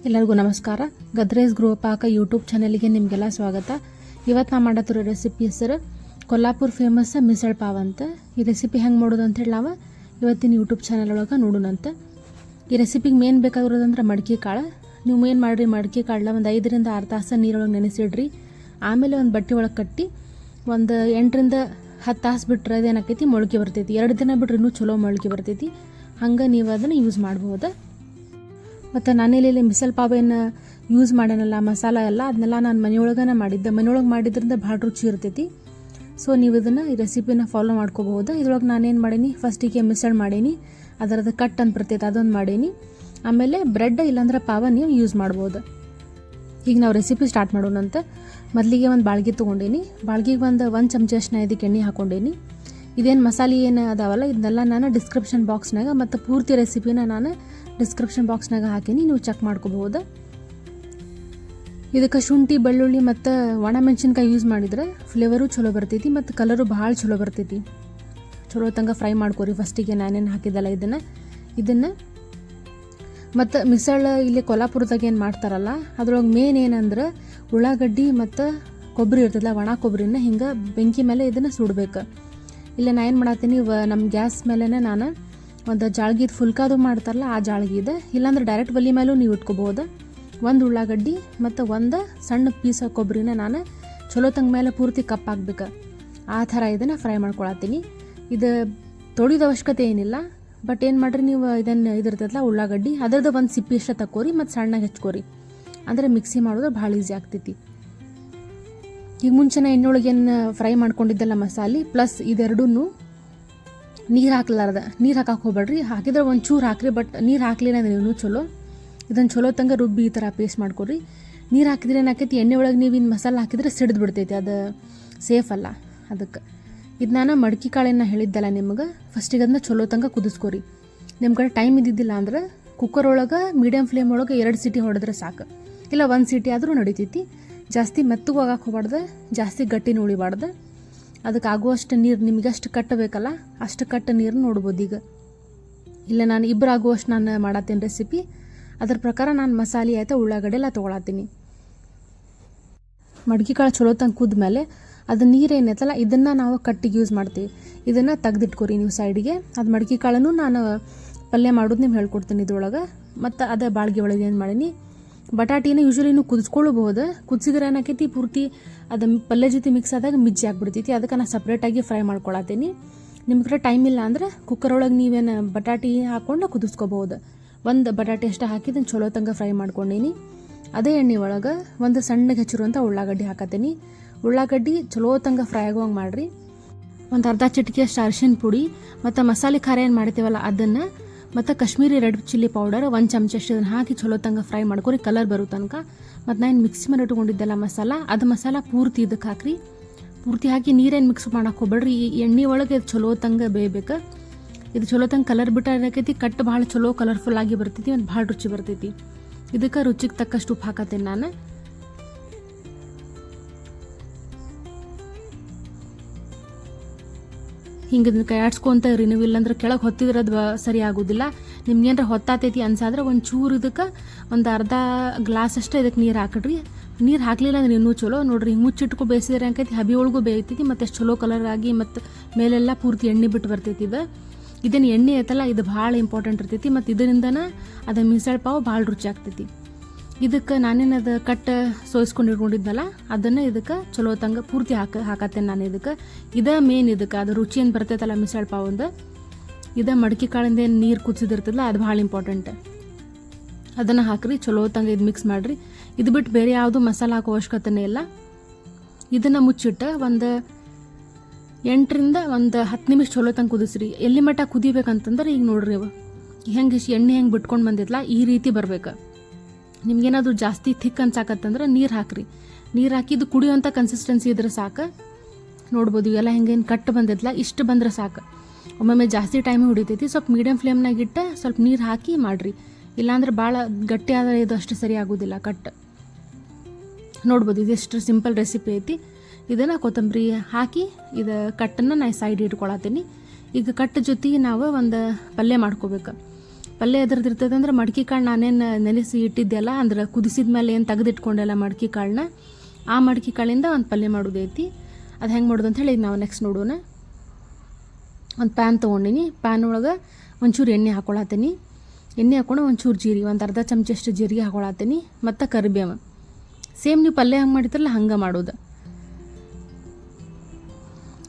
ಎಲ್ಲರಿಗೂ ನಮಸ್ಕಾರ. ಗದ್ರೇಜ್ ಗೃಹಪಾಕ ಯೂಟ್ಯೂಬ್ ಚಾನಲ್ಗೆ ನಿಮಗೆಲ್ಲ ಸ್ವಾಗತ. ಇವತ್ತು ನಾ ಮಾಡತ್ತಿರೋ ರೆಸಿಪಿ ಹೆಸರು ಕೊಲ್ಲಾಪುರ ಫೇಮಸ್ ಮಿಸಲ್ ಪಾವ್ ಅಂತ. ಈ ರೆಸಿಪಿ ಹೆಂಗೆ ಮಾಡೋದು ಅಂತೇಳಿ ನಾವು ಇವತ್ತಿನ ಯೂಟ್ಯೂಬ್ ಚಾನಲ್ ಒಳಗೆ ನೋಡೋಣಂತ. ಈ ರೆಸಿಪಿಗೆ ಮೇನ್ ಬೇಕಾಗಿರೋದಂದ್ರೆ ಮಡಿಕೆ ಕಾಳು. ನೀವು ಏನು ಮಾಡಿರಿ, ಮಡಿಕೆ ಕಾಳನ್ನ ಒಂದು 5 ರಿಂದ 6 ತಾಸು ನೀರೊಳಗೆ ನೆನೆಸಿಡ್ರಿ. ಆಮೇಲೆ ಒಂದು ಬಟ್ಟೆ ಒಳಗೆ ಕಟ್ಟಿ ಒಂದು 8 ರಿಂದ 10 ತಾಸು ಬಿಟ್ಟರೆ ಅದೇನಾಕೈತಿ ಮೊಳಕೆ ಬರ್ತೈತಿ. 2 ದಿನ ಬಿಟ್ಟರೆ ಇನ್ನೂ ಚಲೋ ಮೊಳಕೆ ಬರ್ತೈತಿ. ಹಂಗೆ ನೀವು ಅದನ್ನು ಯೂಸ್ ಮಾಡ್ಬೋದು. ಮತ್ತು ನಾನಿಲ್ಲಿ ಮಿಸಲ್ ಪಾವ್ ಏನು ಯೂಸ್ ಮಾಡೋಣಲ್ಲ, ಮಸಾಲ ಎಲ್ಲ ಅದನ್ನೆಲ್ಲ ನಾನು ಮನೆಯೊಳಗನ ಮಾಡಿದ್ದೆ. ಮನೆಯೊಳಗೆ ಮಾಡಿದ್ರಿಂದ ಭಾಳ ರುಚಿ ಇರ್ತೈತಿ. ಸೊ ನೀವು ಇದನ್ನು ಈ ರೆಸಿಪಿನ ಫಾಲೋ ಮಾಡ್ಕೋಬಹುದು. ಇದ್ರೊಳಗೆ ನಾನೇನು ಮಾಡೀನಿ, ಫಸ್ಟಿಗೆ ಮಿಸಲ್ ಮಾಡೀನಿ, ಅದರದ್ದು ಕಟ್ ಅಂತ ಬರ್ತೈತೆ ಅದೊಂದು ಮಾಡೀನಿ. ಆಮೇಲೆ ಬ್ರೆಡ್ ಇಲ್ಲಾಂದ್ರೆ ಪಾವ ನೀವು ಯೂಸ್ ಮಾಡ್ಬೋದು. ಈಗ ನಾವು ರೆಸಿಪಿ ಸ್ಟಾರ್ಟ್ ಮಾಡೋಣಂತ. ಮೊದಲಿಗೆ ಒಂದು ಬಾಳ್ಗೆ ತೊಗೊಂಡೀನಿ. ಬಾಳ್ಗಿಗೆ ಒಂದು ಚಮಚ ಇದಕ್ಕೆ ಎಣ್ಣೆ ಹಾಕ್ಕೊಂಡೀನಿ. ಇದೇನು ಮಸಾಲೆ ಏನು ಅದಾವಲ್ಲ ಇದನ್ನೆಲ್ಲ ನಾನು ಡಿಸ್ಕ್ರಿಪ್ಷನ್ ಬಾಕ್ಸ್ನಾಗ ಮತ್ತು ಪೂರ್ತಿ ರೆಸಿಪಿನ ನಾನು ಡಿಸ್ಕ್ರಿಪ್ಷನ್ ಬಾಕ್ಸ್ನಾಗ ಹಾಕೀನಿ, ನೀವು ಚೆಕ್ ಮಾಡ್ಕೋಬಹುದು. ಇದಕ್ಕೆ ಶುಂಠಿ, ಬೆಳ್ಳುಳ್ಳಿ ಮತ್ತು ಒಣ ಮೆಣಸಿನ್ಕಾಯಿ ಯೂಸ್ ಮಾಡಿದ್ರೆ ಫ್ಲೇವರು ಚಲೋ ಬರ್ತೈತಿ ಮತ್ತು ಕಲರು ಭಾಳ ಚಲೋ ಬರ್ತೈತಿ. ಚಲೋ ತಂಗ ಫ್ರೈ ಮಾಡ್ಕೊರಿ. ಫಸ್ಟಿಗೆ ನಾನೇನು ಹಾಕಿದ್ದಲ್ಲ ಇದನ್ನು ಮತ್ತು ಮಿಸಳ ಇಲ್ಲಿ ಕೊಲ್ಲಾಪುರದಾಗ ಏನು ಮಾಡ್ತಾರಲ್ಲ ಅದ್ರೊಳಗೆ ಮೇನ್ ಏನಂದ್ರೆ ಉಳ್ಳಾಗಡ್ಡಿ ಮತ್ತು ಕೊಬ್ಬರಿ ಇರ್ತದಲ್ಲ, ಒಣ ಕೊಬ್ಬರಿನ ಹಿಂಗೆ ಬೆಂಕಿ ಮೇಲೆ ಇದನ್ನು ಸುಡಬೇಕು. ಇಲ್ಲ ನಾನು ಏನು ಮಾಡತ್ತೀನಿ, ನಮ್ಮ ಗ್ಯಾಸ್ ಮೇಲೇ ನಾನು ಒಂದು ಜಾಳ್ಗಿದು ಫುಲ್ಕಾದು ಮಾಡ್ತಾರಲ್ಲ ಆ ಜಾಳ್ಗಿದೆ, ಇಲ್ಲಾಂದ್ರೆ ಡೈರೆಕ್ಟ್ ಒಲೆ ಮೇಲೂ ನೀವು ಇಟ್ಕೋಬೋದು. ಒಂದು ಉಳ್ಳಾಗಡ್ಡಿ ಮತ್ತು ಒಂದು ಸಣ್ಣ ಪೀಸ್ ಕೊಬ್ಬರಿನ ನಾನು ಚಲೋ ತಂಗ ಮೇಲೆ ಪೂರ್ತಿ ಕಪ್ಪಾಗಬೇಕು. ಆ ಥರ ಇದನ್ನು ಫ್ರೈ ಮಾಡ್ಕೊಳತ್ತೀನಿ. ಇದು ತೊಳಿದ ಅವಶ್ಯಕತೆ ಏನಿಲ್ಲ. ಬಟ್ ಏನು ಮಾಡಿರಿ, ನೀವು ಇದನ್ನು ಇದಿರ್ತದಲ್ಲ ಉಳ್ಳಾಗಡ್ಡಿ ಅದರದ್ದು ಒಂದು ಸಿಪ್ಪಿ ಇಷ್ಟ ತಕ್ಕೋರಿ ಮತ್ತು ಸಣ್ಣಗೆ ಹೆಚ್ಕೋರಿ. ಅಂದರೆ ಮಿಕ್ಸಿ ಮಾಡೋದು ಭಾಳ ಈಸಿ ಆಗ್ತೈತಿ. ಈಗ ಮುಂಚೆನೇ ಎಣ್ಣೊಳಗೆ ಏನು ಫ್ರೈ ಮಾಡ್ಕೊಂಡಿದ್ದಲ್ಲ ಮಸಾಲೆ ಪ್ಲಸ್ ಇದೆರಡೂ ನೀರು ಹಾಕ್ಲಾರ್ದ, ನೀರು ಹಾಕಕ್ಕೆ ಹೋಗ್ಬೇಡ್ರಿ. ಹಾಕಿದ್ರೆ ಒಂಚೂರು ಹಾಕ್ರಿ, ಬಟ್ ನೀರು ಹಾಕ್ಲಿಲ್ಲ ಅಂದ್ರೆ ಇನ್ನೂ ಚಲೋ. ಇದನ್ನು ಚಲೋ ತಂಗ ರುಬ್ಬಿ ಈ ಥರ ಪೇಸ್ಟ್ ಮಾಡ್ಕೊರಿ. ನೀರು ಹಾಕಿದ್ರೆ ಏನಾಕೈತಿ, ಎಣ್ಣೆ ಒಳಗೆ ನೀವು ಇನ್ನು ಮಸಾಲೆ ಹಾಕಿದ್ರೆ ಸಿಡಿದು ಬಿಡ್ತೈತಿ, ಅದು ಸೇಫ್ ಅಲ್ಲ. ಅದಕ್ಕೆ ಇದು ನಾನು ಮಡಿಕೆ ಕಾಳನ್ನ ಹೇಳಿದ್ದಲ್ಲ ನಿಮ್ಗೆ, ಫಸ್ಟಿಗೆ ಅದನ್ನ ಚಲೋ ತಂಗ ಕುದಿಸ್ಕೊರಿ. ನಿಮ್ಮ ಕಡೆ ಟೈಮ್ ಇದ್ದಿದ್ದಿಲ್ಲ ಅಂದ್ರೆ ಕುಕ್ಕರ್ ಒಳಗೆ ಮೀಡಿಯಮ್ ಫ್ಲೇಮ್ ಒಳಗೆ 2 ಸೀಟಿ ಹೊಡೆದ್ರೆ ಸಾಕು, ಇಲ್ಲ 1 ಸೀಟಿ ಆದರೂ ನಡಿತೈತಿ. ಜಾಸ್ತಿ ಮೆತ್ತಗೂ ಆಗಕ್ಕೆ ಹೋಗ್ಬಾರ್ದು, ಜಾಸ್ತಿ ಗಟ್ಟಿನೂ ಉಳಿಬಾರ್ದು. ಅದಕ್ಕೆ ಆಗುವಷ್ಟು ನೀರು, ನಿಮಗೆ ಅಷ್ಟು ಕಟ್ಟಬೇಕಲ್ಲ ಅಷ್ಟು ಕಟ್ಟ ನೀರು ನೋಡ್ಬೋದು. ಈಗ ಇಲ್ಲ ನಾನು ಇಬ್ಬರು ಆಗುವಷ್ಟು ನಾನು ಮಾಡತ್ತೀನಿ ರೆಸಿಪಿ. ಅದ್ರ ಪ್ರಕಾರ ನಾನು ಮಸಾಲೆ ಆಯ್ತಾ ಉಳ್ಳಾಗಡ್ಡೆ ಎಲ್ಲ ತೊಗೊಳತ್ತೀನಿ. ಮಡಿಕೆ ಕಾಳು ಚಲೋ ತಂಗ ಕುದ್ಮೇಲೆ ಅದು ನೀರೇನೈತಲ್ಲ ಇದನ್ನು ನಾವು ಕಟ್ಟಿಗೆ ಯೂಸ್ ಮಾಡ್ತೀವಿ. ಇದನ್ನು ತೆಗ್ದಿಟ್ಕೊರಿ ನೀವು ಸೈಡಿಗೆ. ಅದು ಮಡಿಕೆ ಕಾಳನ್ನು ನಾನು ಪಲ್ಯ ಮಾಡೋದು ನಿಮ್ಗೆ ಹೇಳ್ಕೊಡ್ತೀನಿ ಇದ್ರೊಳಗೆ. ಮತ್ತು ಅದೇ ಬಾಳ್ಗೆ ಒಳಗೆ ಏನು ಮಾಡೀನಿ, ಬಟಾಟಿನ ಯೂಶ್ವಲಿ ನೀವು ಕುದಿಸ್ಕೊಳ್ಬಹುದು. ಕುದಿಸಿದ್ರೆ ಏನಾಕೈತಿ ಪೂರ್ತಿ ಅದು ಪಲ್ಯ ಜೊತೆ ಮಿಕ್ಸ್ ಆದಾಗ ಮಿಜ್ಜಿ ಆಗಿಬಿಡ್ತೈತಿ. ಅದಕ್ಕೆ ನಾನು ಸಪ್ರೇಟಾಗಿ ಫ್ರೈ ಮಾಡ್ಕೊಳತ್ತೀನಿ. ನಿಮ್ಮ ಕಡೆ ಟೈಮ್ ಇಲ್ಲ ಅಂದ್ರೆ ಕುಕ್ಕರ್ ಒಳಗೆ ನೀವೇನು ಬಟಾಟಿ ಹಾಕ್ಕೊಂಡು ಕುದಿಸ್ಕೋಬಹುದು. ಒಂದು ಬಟಾಟಿ ಅಷ್ಟು ಹಾಕಿದ್ದನ್ನು ಚಲೋ ತಂಗ ಫ್ರೈ ಮಾಡ್ಕೊಂಡೀನಿ. ಅದೇ ಎಣ್ಣೆ ಒಳಗೆ ಒಂದು ಸಣ್ಣಗೆ ಹೆಚ್ಚಿರುವಂಥ ಉಳ್ಳಾಗಡ್ಡಿ ಹಾಕತ್ತೀನಿ. ಉಳ್ಳಾಗಡ್ಡಿ ಚಲೋ ತಂಗ ಫ್ರೈ ಆಗುವಂಗೆ ಮಾಡಿರಿ. ಒಂದು ಅರ್ಧ ಚಿಟಿಕೆಯಷ್ಟು ಅರಿಶಿನ ಪುಡಿ ಮತ್ತು ಮಸಾಲೆ ಖಾರ ಏನು ಮಾಡ್ತೀವಲ್ಲ ಅದನ್ನು ಮತ್ತು ಕಾಶ್ಮೀರಿ ರೆಡ್ ಚಿಲ್ಲಿ ಪೌಡರ್ 1 ಚಮಚಷ್ಟು ಇದನ್ನು ಹಾಕಿ ಚಲೋ ತಂಗ ಫ್ರೈ ಮಾಡ್ಕೊರಿ, ಕಲರ್ ಬರೋ ತನಕ. ಮತ್ತು ನಾನು ಮಿಕ್ಸಿ ಮಾಡಿ ಇಟ್ಕೊಂಡಿದ್ದೆಲ್ಲ ಮಸಾಲ ಪೂರ್ತಿ ಇದಕ್ಕೆ ಹಾಕ್ರಿ. ಪೂರ್ತಿ ಹಾಕಿ ನೀರೇನು ಮಿಕ್ಸ್ ಮಾಡಕ್ಕೆ ಹೋಗ್ಬೇಡ್ರಿ. ಈ ಎಣ್ಣೆ ಒಳಗೆ ಇದು ಚಲೋ ತಂಗ ಬೇಯಬೇಕು. ಇದು ಚಲೋ ತಂಗ ಕಲರ್ ಬಿಟ್ಟರೆ ಏನಾಕೈತಿ, ಕಟ್ಟು ಭಾಳ ಚಲೋ ಕಲರ್ಫುಲ್ ಆಗಿ ಬರ್ತೈತಿ ಮತ್ತು ಭಾಳ ರುಚಿ ಬರ್ತೈತಿ. ಇದಕ್ಕೆ ರುಚಿಗೆ ತಕ್ಕಷ್ಟು ಉಪ್ಪು ಹಾಕತ್ತೇನೆ ನಾನು. ಹಿಂಗೆ ಇದನ್ನ ಕೈ ಆಡ್ಸ್ಕೊಂತ ಇರಿ ನೀವು, ಇಲ್ಲಾಂದ್ರೆ ಕೆಳಗೆ ಹೊತ್ತಿದ್ರೆ ಅದು ಸರಿ ಆಗೋದಿಲ್ಲ. ನಿಮ್ಗೇನಾರ ಹೊತ್ತಾತೈತಿ ಅನ್ಸಾದ್ರೆ ಒಂಚೂರು ಇದಕ್ಕೆ ಒಂದು ಅರ್ಧ ಗ್ಲಾಸ್ ಅಷ್ಟೇ ಇದಕ್ಕೆ ನೀರು ಹಾಕಿಡ್ರಿ. ನೀರು ಹಾಕಲಿಲ್ಲ ಅಂದ್ರೆ ಇನ್ನೂ ಚಲೋ ನೋಡ್ರಿ. ಹಿಂಗೆ ಮುಚ್ಚಿಟ್ಕೊ ಬೇಯಿಸಿದ್ರೆ ಹಾಕೈತಿ ಹಬಿ ಒಳಗೂ ಬೇಯ್ತೈತಿ ಮತ್ತು ಎಷ್ಟು ಚಲೋ ಕಲರ್ ಆಗಿ ಮತ್ತು ಮೇಲೆಲ್ಲ ಪೂರ್ತಿ ಎಣ್ಣೆ ಬಿಟ್ಟು ಬರ್ತೈತಿ. ಇದೇನು ಎಣ್ಣೆ ಐತಲ್ಲ ಇದು ಭಾಳ ಇಂಪಾರ್ಟೆಂಟ್ ಇರ್ತೈತಿ ಮತ್ತು ಇದರಿಂದನ ಅದು ಮಿಸಲ್ ಪಾವ್ ಭಾಳ ರುಚಿ ಆಗ್ತೈತಿ. ಇದಕ್ಕೆ ನಾನೇನು ಅದು ಕಟ್ಟು ಸೋಯಿಸ್ಕೊಂಡು ಇಟ್ಕೊಂಡಿದ್ನಲ್ಲ ಅದನ್ನು ಇದಕ್ಕೆ ಚಲೋ ತಂಗ ಪೂರ್ತಿ ಹಾಕತ್ತೇನೆ ನಾನು. ಇದಕ್ಕೆ ಇದೇ ಮೇನ್, ಇದಕ್ಕೆ ಅದು ರುಚಿ ಏನು ಬರ್ತೈತಲ್ಲ ಮಿಸಲ್ ಪಾವ್ ಒಂದು, ಇದೇ ಮಡಿಕೆ ಕಾಳಿಂದ ಏನು ನೀರು ಕುದಿಸಿದಿರ್ತದಲ್ಲ ಅದು ಭಾಳ ಇಂಪಾರ್ಟೆಂಟ್. ಅದನ್ನು ಹಾಕ್ರಿ, ಚಲೋ ತಂಗ ಇದು ಮಿಕ್ಸ್ ಮಾಡಿರಿ. ಇದು ಬಿಟ್ಟು ಬೇರೆ ಯಾವುದು ಮಸಾಲೆ ಹಾಕೋ ಅವಶ್ಯಕತೆನೇ ಇಲ್ಲ. ಇದನ್ನು ಮುಚ್ಚಿಟ್ಟು ಒಂದು 8 ರಿಂದ 10 ನಿಮಿಷ ಚಲೋ ತಂಗ ಕುದಿಸ್ರಿ. ಎಲ್ಲಿ ಮಟ್ಟ ಕುದಿಬೇಕಂತಂದ್ರೆ ಈಗ ನೋಡ್ರಿ ಅವು ಹೆಂಗೆ ಎಣ್ಣೆ ಹೆಂಗೆ ಬಿಟ್ಕೊಂಡು ಬಂದಿತ್ತಲ್ಲ ಈ ರೀತಿ ಬರ್ಬೇಕು. ನಿಮ್ಗೇನಾದರೂ ಜಾಸ್ತಿ ಥಿಕ್ ಅನ್ಸಾಕತ್ತಂದ್ರೆ ನೀರು ಹಾಕ್ರಿ. ನೀರು ಹಾಕಿ ಇದು ಕುಡಿಯೋಂಥ ಕನ್ಸಿಸ್ಟೆನ್ಸಿ ಇದ್ರೆ ಸಾಕು. ನೋಡ್ಬೋದು ಇವೆಲ್ಲ ಹೆಂಗೇನು ಕಟ್ಟು ಬಂದಿತ್ತಲ್ಲ ಇಷ್ಟು ಬಂದರೆ ಸಾಕು. ಒಮ್ಮೊಮ್ಮೆ ಜಾಸ್ತಿ ಟೈಮ್ ಹೊಡಿತೈತಿ. ಸ್ವಲ್ಪ ಮೀಡಿಯಮ್ ಫ್ಲೇಮ್ನಾಗ ಇಟ್ಟು ಸ್ವಲ್ಪ ನೀರು ಹಾಕಿ ಮಾಡಿರಿ. ಇಲ್ಲಾಂದ್ರೆ ಭಾಳ ಗಟ್ಟಿ ಆದರೆ ಇದು ಅಷ್ಟು ಸರಿ ಆಗೋದಿಲ್ಲ ಕಟ್ಟು. ನೋಡ್ಬೋದು ಇದೆಷ್ಟು ಸಿಂಪಲ್ ರೆಸಿಪಿ ಐತಿ. ಇದನ್ನು ಕೊತ್ತಂಬರಿ ಹಾಕಿ ಇದು ಕಟ್ಟನ್ನು ನಾನು ಸೈಡ್ ಇಟ್ಕೊಳತ್ತೀನಿ. ಈಗ ಕಟ್ಟು ಜೊತೆಗೆ ನಾವು ಒಂದು ಪಲ್ಯ ಮಾಡ್ಕೋಬೇಕು. ಪಲ್ಯ ಎದ್ರದ್ದು ಇರ್ತದೆ ಅಂದ್ರೆ ಮಡ್ಕೆ ಕಾಳು ನಾನೇನು ನೆನೆಸಿ ಇಟ್ಟಿದ್ದೆಲ್ಲ ಅಂದ್ರೆ ಕುದಿಸಿದ ಮೇಲೆ ಏನು ತೆಗೆದಿಟ್ಕೊಂಡೆಲ್ಲ ಮಡ್ಕೆ ಕಾಳನ್ನ, ಆ ಮಡ್ಕೆ ಕಾಳಿಂದ ಒಂದು ಪಲ್ಯ ಮಾಡೋದೈತಿ. ಅದು ಹೆಂಗೆ ಮಾಡೋದು ಅಂತ ಹೇಳಿ ನಾವು ನೆಕ್ಸ್ಟ್ ನೋಡೋಣ. ಒಂದು ಪ್ಯಾನ್ ತೊಗೊಂಡಿನಿ. ಪ್ಯಾನ್ ಒಳಗೆ ಒಂಚೂರು ಎಣ್ಣೆ ಹಾಕೊಳತ್ತೀನಿ. ಎಣ್ಣೆ ಹಾಕ್ಕೊಂಡು ಒಂಚೂರು ಜೀರಿಗೆ, ಒಂದು ಅರ್ಧ ಚಮಚಷ್ಟು ಜೀರಿಗೆ ಹಾಕೊಳತ್ತೀನಿ, ಮತ್ತು ಕರಿಬೇವು. ಸೇಮ್ ನೀವು ಪಲ್ಯ ಹಂಗೆ ಮಾಡಿದ್ರಲ್ಲ ಹಂಗೆ ಮಾಡೋದು.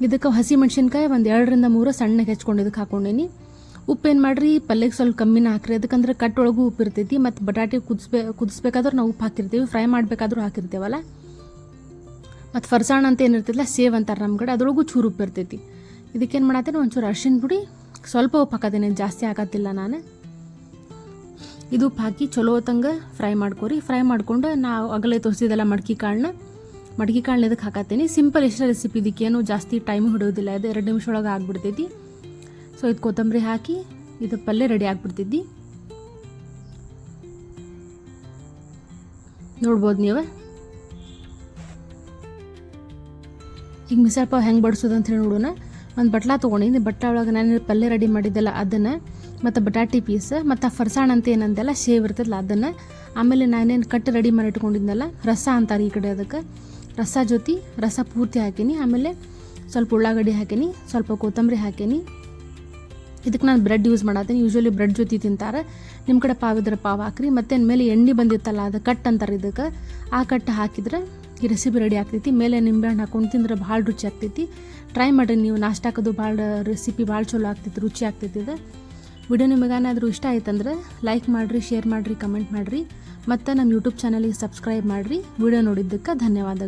ಇದಕ್ಕೆ ಹಸಿ ಮೆಣಸಿನ್ಕಾಯಿ ಒಂದು 2-3 ಸಣ್ಣಗೆ ಹೆಚ್ಕೊಂಡು ಇದಕ್ಕೆ ಹಾಕ್ಕೊಂಡೀನಿ. ಉಪ್ಪೇನು ಮಾಡಿರಿ, ಪಲ್ಯಕ್ಕೆ ಸ್ವಲ್ಪ ಕಮ್ಮಿನ ಹಾಕ್ರಿ, ಅದಕ್ಕಂದ್ರೆ ಕಟ್ಟೊಳಗೂ ಉಪ್ಪು ಇರ್ತೈತಿ. ಮತ್ತು ಬಟಾಟೆ ಕುದಿಸ್ಬೇಕಾದ್ರೂ ನಾವು ಉಪ್ಪು ಹಾಕಿರ್ತೀವಿ, ಫ್ರೈ ಮಾಡಬೇಕಾದ್ರೂ ಹಾಕಿರ್ತೀವಲ್ಲ. ಮತ್ತು ಫರ್ಸಾಣ ಅಂತ ಏನಿರ್ತೈತಿಲ್ಲ, ಸೇವ್ ಅಂತಾರೆ ನಮ್ಮ ಕಡೆ, ಅದ್ರೊಳಗೂ ಚೂರು ಉಪ್ಪು ಇರ್ತೈತಿ. ಇದಕ್ಕೇನು ಮಾಡತ್ತೀನಿ, ಒಂಚೂರು ಅರಿಶಿನ ಪುಡಿ, ಸ್ವಲ್ಪ ಉಪ್ಪು ಹಾಕತ್ತೀನಿ, ಜಾಸ್ತಿ ಹಾಕತ್ತಿಲ್ಲ ನಾನು. ಇದು ಉಪ್ಪು ಹಾಕಿ ಚಲೋ ಹೊತ್ತಂಗೆ ಫ್ರೈ ಮಾಡ್ಕೊರಿ. ಫ್ರೈ ಮಾಡ್ಕೊಂಡು ನಾವು ಅಗಲೇ ತೋರಿಸಿದೆಲ್ಲ ಮಡ್ಕೆ ಕಾಳನ್ನ ಇದಕ್ಕೆ ಹಾಕತ್ತೀನಿ. ಸಿಂಪಲ್ ಇಷ್ಟ ರೆಸಿಪಿ, ಇದಕ್ಕೇನು ಜಾಸ್ತಿ ಟೈಮ್ ಹಿಡಿಯೋದಿಲ್ಲ, ಇದು 2 ನಿಮಿಷ ಒಳಗೆ ಆಗ್ಬಿಡ್ತೈತಿ. ಸೊ ಇದು ಕೊತ್ತಂಬರಿ ಹಾಕಿ ಇದು ಪಲ್ಯ ರೆಡಿ ಆಗ್ಬಿಡ್ತೈತಿ. ನೋಡ್ಬೋದು ನೀವು. ಈಗ ಮಿಸಲ್ ಪಾವ್ ಹೆಂಗೆ ಬಡಿಸೋದು ಅಂತ ಹೇಳಿ ನೋಡೋಣ. ಒಂದು ಬಟ್ಲ ತೊಗೊಂಡಿದ್ದೀನಿ. ಬಟ್ಲ ಒಳಗೆ ನಾನು ಪಲ್ಯ ರೆಡಿ ಮಾಡಿದ್ದೆಲ್ಲ ಅದನ್ನು, ಮತ್ತು ಬಟಾಟಿ ಪೀಸ್, ಮತ್ತು ಫರ್ಸಾಣ ಅಂತ ಏನಂತೆಲ್ಲ ಶೇವ್ ಇರ್ತದಲ್ಲ ಅದನ್ನು, ಆಮೇಲೆ ನಾನೇನು ಕಟ್ಟು ರೆಡಿ ಮಾಡಿ ಇಟ್ಕೊಂಡಿದ್ನಲ್ಲ ರಸ ಅಂತಾರೆ ಈ ಕಡೆ, ಅದಕ್ಕೆ ರಸ ಜೊತೆ ರಸ ಪೂರ್ತಿ ಹಾಕೀನಿ. ಆಮೇಲೆ ಸ್ವಲ್ಪ ಉಳ್ಳಾಗಡ್ಡಿ ಹಾಕೀನಿ, ಸ್ವಲ್ಪ ಕೊತ್ತಂಬರಿ ಹಾಕೀನಿ. ಇದಕ್ಕೆ ನಾನು ಬ್ರೆಡ್ ಯೂಸ್ ಮಾಡತ್ತೀನಿ. ಯೂಶ್ವಲಿ ಬ್ರೆಡ್ ಜೊತೆ ತಿಂತಾರೆ, ನಿಮ್ಮ ಕಡೆ ಪಾವ್ ಇದ್ರೆ ಪಾವ್ ಹಾಕ್ರಿ. ಮತ್ತು ಮೇಲೆ ಎಣ್ಣೆ ಬಂದಿತ್ತಲ್ಲ ಅದು ಕಟ್ ಅಂತಾರೆ ಇದಕ್ಕೆ, ಆ ಕಟ್ಟು ಹಾಕಿದ್ರೆ ಈ ರೆಸಿಪಿ ರೆಡಿ ಆಗ್ತೈತಿ. ಮೇಲೆ ನಿಂಬೆಹಣ್ಣು ಹಾಕೊಂಡು ತಿಂದ್ರೆ ಭಾಳ ರುಚಿ ಆಗ್ತೈತಿ. ಟ್ರೈ ಮಾಡಿರಿ ನೀವು, ನಾಷ್ಟಾಕೋದು ಭಾಳ ರೆಸಿಪಿ ಭಾಳ ಚಲೋ ಆಗ್ತೈತಿ, ರುಚಿ ಆಗ್ತೈತಿ ಇದು. ವಿಡಿಯೋ ನಿಮಗೇನಾದರೂ ಇಷ್ಟ ಆಯ್ತಂದ್ರೆ ಲೈಕ್ ಮಾಡಿರಿ, ಶೇರ್ ಮಾಡಿರಿ, ಕಮೆಂಟ್ ಮಾಡಿರಿ, ಮತ್ತು ನಮ್ಮ ಯೂಟ್ಯೂಬ್ ಚಾನಲಿಗೆ ಸಬ್ಸ್ಕ್ರೈಬ್ ಮಾಡಿರಿ. ವಿಡಿಯೋ ನೋಡಿದ್ದಕ್ಕೆ ಧನ್ಯವಾದಗಳು.